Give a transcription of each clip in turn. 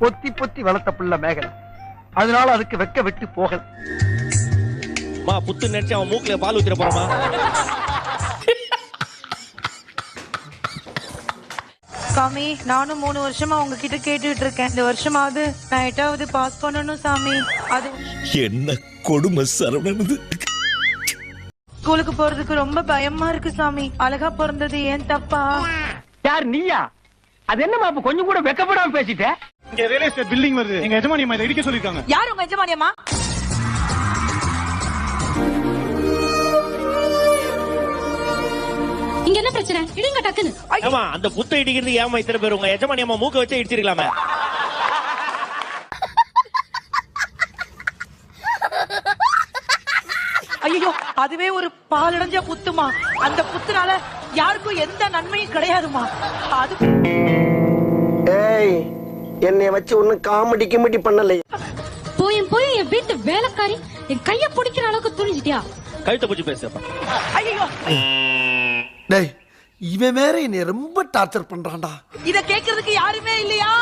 பொத்தி பொத்தி வளர்த்த பிள்ளை மேகலை, அதனால அதுக்கு வெக்க வெட்டு போகல. புத்து நினைச்சு அவன் மூக்குல பால் ஊத்திர போறமா? சாமி, நானும் 3 வருஷமா உங்ககிட்ட கேட்டுட்டு இருக்கேன். இந்த வருஷமாவது நான் 8வது பாஸ் பண்ணணும் சாமி. அது என்ன கொடுமை சரவணனது. ஸ்கூலுக்கு போறதுக்கு ரொம்ப பயமா இருக்கு சாமி. அழகா பிறந்தது ஏன் தப்பா? யார் நீயா? அது என்னமா அப்ப கொஞ்சம் கூட வெக்கப்படாம பேசிட்ட? இங்க ரியல் எஸ்டேட் பில்டிங் வருது, எங்க எஜமானியம்மா இதை இடிக்க சொல்லிருக்காங்க. யார் உங்க எஜமானியம்மா? இங்க என்ன பிரச்சனை? இடுங்க டக்குன்னு. ஆமா, அந்த புத்த இடிக்கிறது ஏமா இத்தனை பேர்? உங்க எஜமானி அம்மா மூக்க வச்சு இடிச்சிருக்கலாமே. ஐயோ, அதுவே ஒரு பாலடைஞ்ச புத்துமா. அந்த புத்துனால யாருக்கும் எந்த நன்மையும் கிடையாதுமா. அது ஏய், என்னை வச்சு ஒண்ணும் காமெடி கிமெடி பண்ணல. போய் என் வீட்டு வேலைக்காரி என் கைய பிடிக்கிற அளவுக்கு துணிஞ்சிட்டியா? கழுத்தை பிடிச்சு பேசுறப்ப. ஐயோ, டேய், இவன் வேற என்னை ரொம்ப டார்ச்சர் பண்றான்டா. இத கேக்குறதுக்கு யாருமே இல்லையா?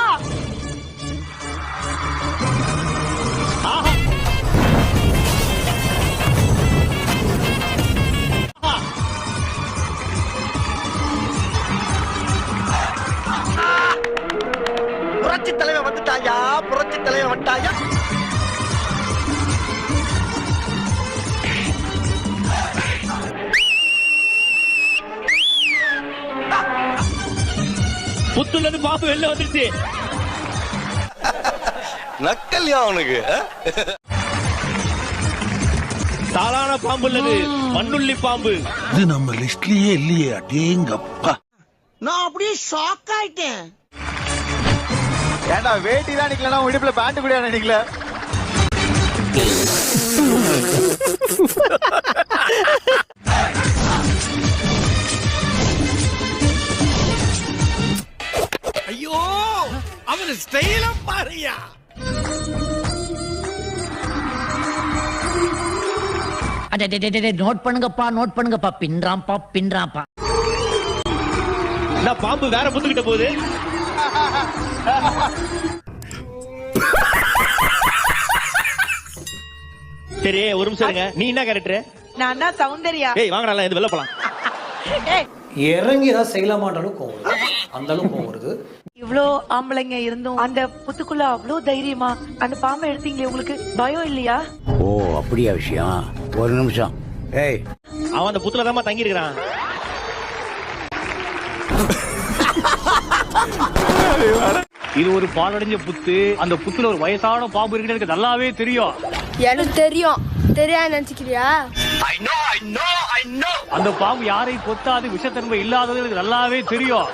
புரட்சி தலைவன் வந்துட்டாயா, புரட்சி தலைவன் வந்துட்டாயா. புத்துல இருந்து பாம்பு வெளில வந்துருச்சு. நக்கல்யா அவனுக்கு. சாலான பாம்பு இல்லது, மண்ணுள்ளி பாம்பு. இது நம்ம லிஸ்ட்லயே இல்லையே. அடேங்கப்பா, நான் அப்படியே ஷாக் ஆயிட்டேன். ஏண்டா வேட்டி தான் நிக்கலனா இடுப்புல பேண்ட் கூட நிக்கல. ஐயோ, அவன் ஸ்டைல பாருயா. நோட் பண்ணுங்கப்பா, பின்றாம்பா. நான் பாம்பு வேற புத்துக்கிட்ட போகுது. சரி, ஒரு நிமிஷம் இருங்க. நீ என்ன கேரக்டர்? நான் தான் சௌந்தர்யா. ஏய் வாங்கடா, இது வெளில போலாம். இறங்கி தான் செய்யலாமான்ற அளவுக்கு கோவம் வருது. அந்த அளவுக்கு கோவம் வருது. இவ்ளோ ஆம்பளைங்க இருந்தும் அந்த புத்துக்குள்ள அவ்ளோ தைரியமா அந்த பாம்பை எடுத்தீங்களே, உங்களுக்கு பயம் இல்லையா? ஓ, அப்படியா விஷயம்? ஒரு நிமிஷம். ஏய், அவன் அந்த புத்துல தான் தங்கி இருக்கிறான். இது ஒரு பாலடைஞ்ச புத்து. அந்த புத்துல ஒரு வயசான பாம்பு இருக்குன்னு எனக்கு நல்லாவே தெரியும். எனக்கு தெரியும். தெரியாது நினைச்சுக்கிறியா? அந்த பாம்பு யாரையும் கொத்தாது, விஷத்தன்மை இல்லாதது எனக்கு நல்லாவே தெரியும்.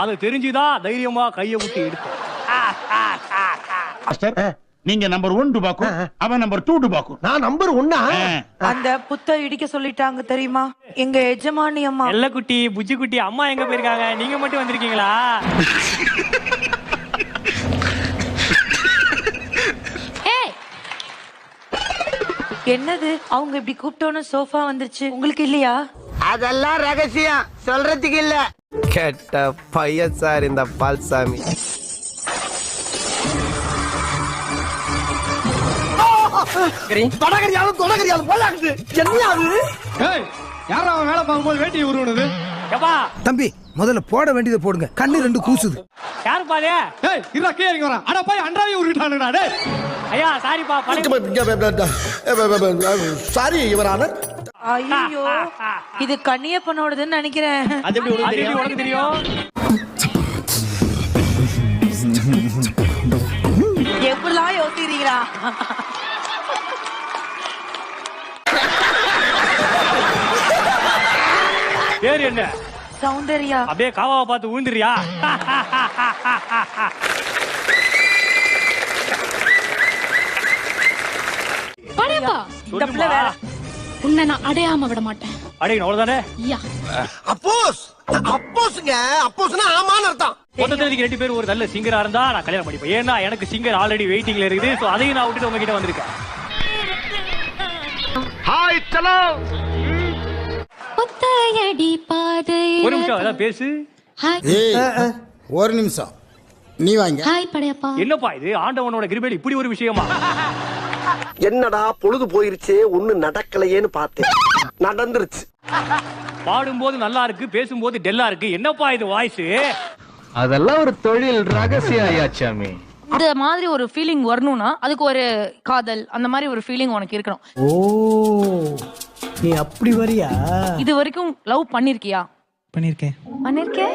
அது தெரிஞ்சுதான் தைரியமா கைய விட்டு எடுத்தேன். நீங்க நம்பர் 1 டுபாக்கு, அவன் நம்பர் 2 டுபாக்கு. நான் நம்பர் 1. அந்த புத்தை இடிக்க சொல்லிட்டாங்க தெரியுமா? எங்க எஜமானி அம்மா. எல்லக்குட்டி, புஜ்ஜி குட்டி, அம்மா எங்க போயிருக்காங்க? நீங்க மட்டும் வந்திருக்கீங்களா? என்னது, அவங்க இப்படி கூப்பிட்டோன்னு சோஃபா வந்துருச்சு, உங்களுக்கு இல்லையா? அதெல்லாம் ரகசியம், சொல்றதுக்கு இல்ல. கெட்ட பையன் சார் இந்த பால்சாமி. யாரா அவன் வேலை பார்க்கும்போது வேட்டி உருவனது? தம்பி, முதல்ல போட வேண்டியதை போடுங்க. கண்ணு 2 கூசுது. யாரு பாரு? ஏய், இருடா, கீழ இறங்கி வரான். அட போய் அன்றாவே உருட்டானுடா. டேய் ஐயா, சாரிப்பா. சாரி யுவரான. ஐயோ, இது கண்ணியப்பனோடதுன்னு நினைக்கிறேன். அது எப்படி உனக்கு தெரியும்? எப்படிலாம் யோசிக்கிறீங்களா? பேர் என்ன? சௌந்தர்யா. அப்படியே காவாவை பார்த்து ஊந்துறியா? படையப்பா, இந்த பிள்ளை வேற. உன்னை நான் அடையாம விட மாட்டேன். அடையணும், அவ்வளவுதானே? யா. அப்போஸ்ங்க, அப்போஸ்னா ஆமான்னு அர்த்தம். மொத்தத்துல 2 பேர் ஒரு நல்ல சிங்கரா இருந்தா நான் கல்யாணம் பண்ணிப்பேன். ஏன்னா எனக்கு சிங்கர் ஆல்ரெடி வெயிட்டிங்ல இருக்குது. சோ அதையும் நான் விட்டுட்டு உங்ககிட்ட வந்திருக்கேன். ஹாய், சலோ. ஒத்தையடி பாதை ஒரு நிமிஷம் ஏதாவது பேசு. ஒரு நிமிஷம் நீ வாங்க. ஹாய் படையப்பா. என்னப்பா இது ஆண்டவனோட கிருபையில இப்படி ஒரு விஷயமா? என்னடா பொழுது போயிருச்சே ஒண்ணு நடக்கலையேன்னு பார்த்தேன், நடந்துருச்சு. பாடும்போது நல்லா இருக்கு, பேசும்போது டெல்லா இருக்கு. என்னப்பா இது வாய்ஸ்? அதெல்லாம் ஒரு தொழில் ரகசியம் ஐயாச்சாமி. இந்த மாதிரி ஒரு ஃபீலிங் வரணும்னா அதுக்கு ஒரு காதல் அந்த மாதிரி ஒரு ஃபீலிங் உனக்கு இருக்கணும். ஓ நீ அப்படி வரியா? இது வரைக்கும் லவ் பண்ணிருக்கியா? பண்ணிருக்கேன். பண்ணிருக்கேன்.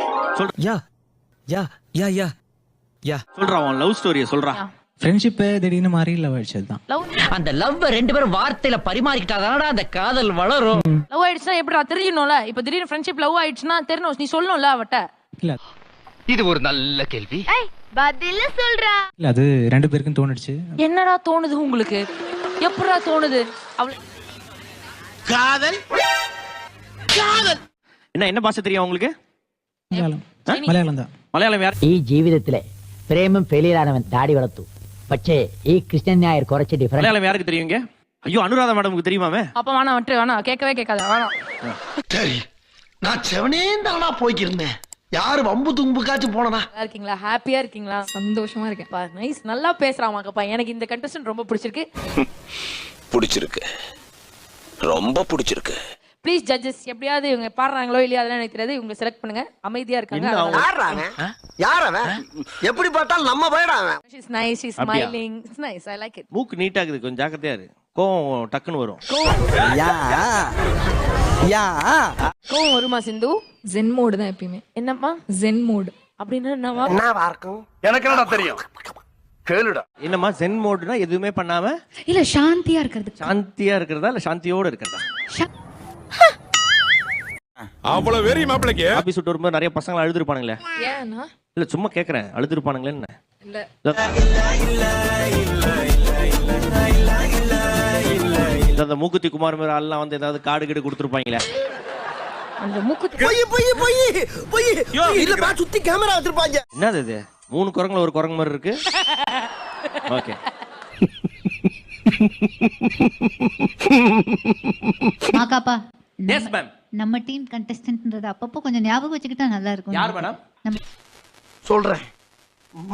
சொல்றா உன் லவ் ஸ்டோரிய சொல்றா. ஃப்ரெண்ட்ஷிப் திடீர்னு மாறி லவ் அடிச்சது தான். லவ் அந்த லவ் ரெண்டு பேரும் வார்த்தையில பரிமாறிக்கிட்டாதானடா அந்த காதல் வளரும். லவ் ஆயிடுச்சுன்னா எப்படிடா தெரியணும்ல? இப்ப திடீர்னு ஃப்ரெண்ட்ஷிப் லவ் ஆயிடுச்சுன்னா தெரியணும், நீ சொல்லணும்ல அவட்ட. இல்ல இது ஒரு நல்ல கேள்வி. பதில சொல்றா. இல்ல அது ரெண்டு பேருக்கும் தோணுச்சு. என்னடா தோணுது உங்களுக்கு? எப்படா தோணுது? காதல் காதல் என்ன பாஷை தெரியும் உங்களுக்கு? മലയാളം தான். மலையாளம் யார்? ഈ ജീവിതത്തിലെ പ്രേമം ഫെയിലിയറാനവൻ താടി വളർത്തു. പക്ഷേ ഈ കൃഷ്ണൻ നായർ കുറച്ച് ഡിഫറൻറ്റ്. மலையாளம் யாருக்கு தெரியுங்க? ஐயோ அனுராதா மேடமுக்கு தெரியுமாமே? அப்ப வேணாம், விட்டு வேணாம், கேட்கவே கேட்காத, வேணாம். சரி, நான் செவனே தானா போய்க்கிருந்தேன். யாரு வம்பு தும்புக்காச்சும் போனனா? நல்லா இருக்கீங்களா? ஹாப்பியா இருக்கீங்களா? சந்தோஷமா இருக்கேன். நைஸ், நல்லா பேசுறாமாக்கப்பா. எனக்கு இந்த கண்டஸ்டன்ட் ரொம்ப பிடிச்சிருக்கு. பிடிச்சிருக்கு, ரொம்ப பிடிச்சிருக்கு. ப்ளீஸ் ஜட்ஜஸ், எப்படியாவது இவங்க பாடுறாங்களோ இல்லையா அதெல்லாம் எனக்கு தெரியாது, இவங்க செலக்ட் பண்ணுங்க. அமைதியா இருக்காங்க. யார் அவன்? எப்படி பார்த்தாலும் நம்ம போயிடான். She's nice, she's smiling. It's nice, I like it. மூக்கு நீட்டா இருக்குது, கொஞ்சம் ஜாக்கிரதையா இரு. கோவம் டக்குன்னு வரும். கோவம் வருமா சிந்து? ஜென் மோடு தான் எப்பயுமே. என்னம்மா ஜென் மோடு அப்படின்னா என்னவா? என்னவா இருக்கும்? எனக்கு என்னடா தெரியும்? கேளுடா. என்னம்மா ஜென் மோடுனா எதுவுமே பண்ணாம இல்ல சாந்தியா இருக்கிறது. சாந்தியா இருக்கிறதா இல்ல சாந்தியோட இருக்கிறதா? அவ்வளவு வெறி மாப்பிளைக்கு. ஆபீஸ் விட்டு வரும்போது நிறைய பசங்க அழுதுருப்பானுங்களே. ஏன்னா இல்ல சும்மா கேக்குறேன், அழுதுருப்பானுங்களே என்ன? இல்ல அந்த மூக்குத்தி குமார் மாதிரி ஆள்லாம் வந்து ஏதாவது காடு கீடு கொடுத்துருப்பாங்களே. அந்த மூக்குத்தி போய் போய் போய் போய் இல்ல பா, சுத்தி கேமரா வச்சிருப்பாங்க. என்னது இது? 3 குரங்குல ஒரு குரங்கு மாதிரி இருக்கு. ஓகே. மாகாப்பா. Yes ma'am. நம்ம டீம் கண்டஸ்டன்ட்ன்றது அப்பப்போ கொஞ்சம் ஞாபகம் வச்சுக்கிட்டா நல்லா இருக்கும். யார் மேடம்? சொல்றேன்,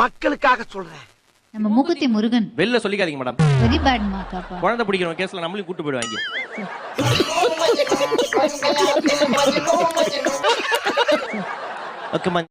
மக்களுக்காக சொல்றேன். நம்ம மூக்குத்தி முருகன். வெளில சொல்லிக்காதீங்க மேடம். வெரி பேட் மாகாப்பா. குழந்தை பிடிக்கிறவங்க கேஸ்ல நம்மளையும் கூட்டு போயிடுவாங்க. Okay ma'am.